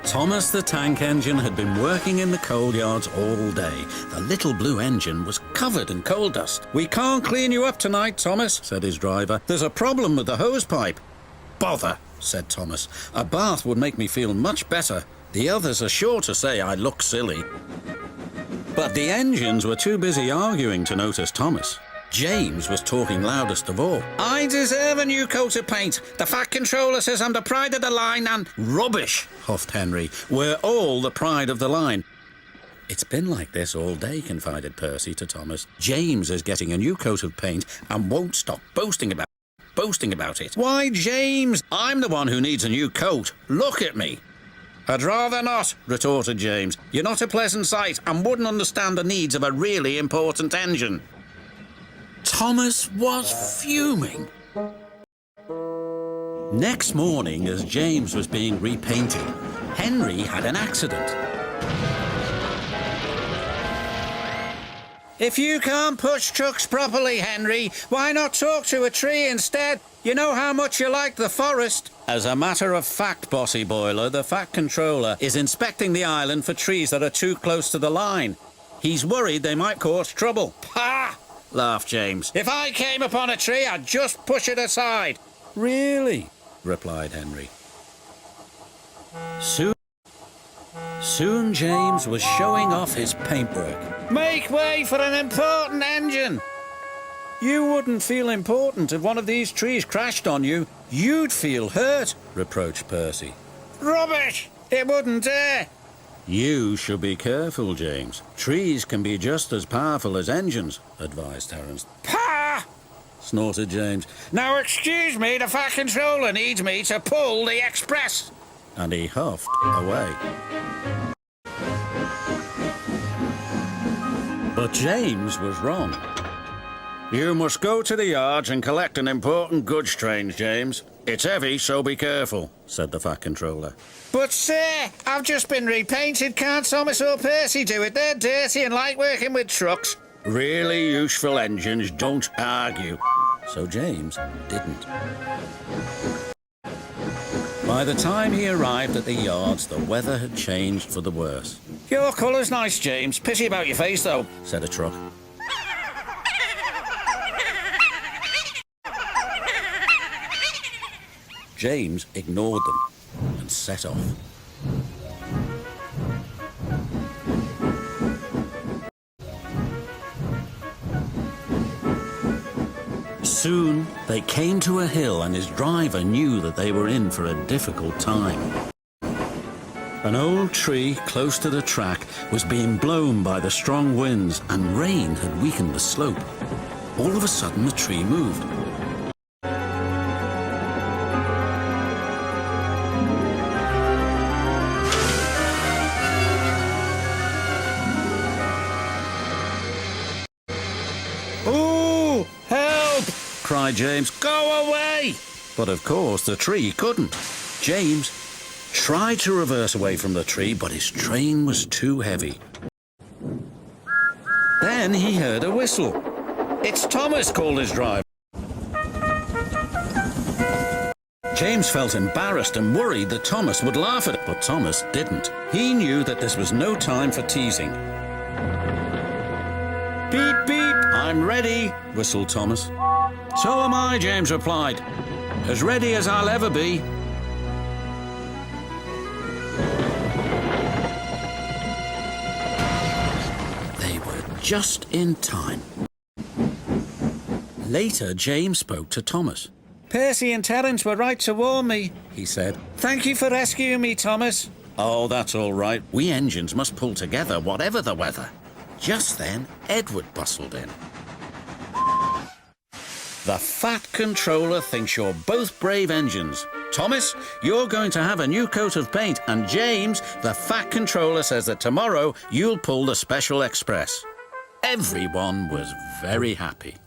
Thomas the tank engine had been working in the coal yards all day. The little blue engine was covered in coal dust. "We can't clean you up tonight, Thomas," said his driver. "There's a problem with the hose pipe." "Bother," said Thomas. "A bath would make me feel much better. The others are sure to say I look silly." But the engines were too busy arguing to notice Thomas. James was talking loudest of all. "I deserve a new coat of paint. The Fat Controller says I'm the pride of the line and—" "Rubbish," huffed Henry. "We're all the pride of the line." "It's been like this all day," confided Percy to Thomas. "James is getting a new coat of paint and won't stop boasting about it." "Why, James, I'm the one who needs a new coat. Look at me." "I'd rather not," retorted James. "You're not a pleasant sight and wouldn't understand the needs of a really important engine." Thomas was fuming. Next morning, as James was being repainted, Henry had an accident. "If you can't push trucks properly, Henry, why not talk to a tree instead? You know how much you like the forest." "As a matter of fact, Bossy Boiler, the Fat Controller is inspecting the island for trees that are too close to the line. He's worried they might cause trouble." "Pah!" laughed James. "If I came upon a tree, I'd just push it aside." "Really?" replied Henry. Soon James was showing off his paintwork. "Make way for an important engine." "You wouldn't feel important if one of these trees crashed on you. You'd feel hurt," reproached Percy. "Rubbish! It wouldn't dare." "You should be careful, James. Trees can be just as powerful as engines," advised Terence. "Pah!" snorted James. "Now excuse me, the Fat Controller needs me to pull the express." And he huffed away. But James was wrong. "You must go to the yards and collect an important goods train, James. It's heavy, so be careful," said the Fat Controller. "But, sir, I've just been repainted. Can't Thomas or Percy do it? They're dirty and like working with trucks." Really useful engines don't argue. So James didn't. By the time he arrived at the yards, the weather had changed for the worse. "Your colour's nice, James. Pity about your face, though," said a truck. James ignored them and set off. Soon they came to a hill and his driver knew that they were in for a difficult time. An old tree close to the track was being blown by the strong winds and rain had weakened the slope. All of a sudden the tree moved. "Ooh, help!" cried James. "Go away!" But of course the tree couldn't. James tried to reverse away from the tree, but his train was too heavy. Then he heard a whistle. "It's Thomas," called his driver. James felt embarrassed and worried that Thomas would laugh at it, but Thomas didn't. He knew that this was no time for teasing. "Beep, beep, I'm ready," whistled Thomas. "So am I," James replied. "As ready as I'll ever be." They were just in time. Later, James spoke to Thomas. "Percy and Terence were right to warn me," he said. "Thank you for rescuing me, Thomas." "Oh, that's all right. We engines must pull together, whatever the weather." Just then, Edward bustled in. "The Fat Controller thinks you're both brave engines. Thomas, you're going to have a new coat of paint, and James, the Fat Controller says that tomorrow you'll pull the Special Express." Everyone was very happy.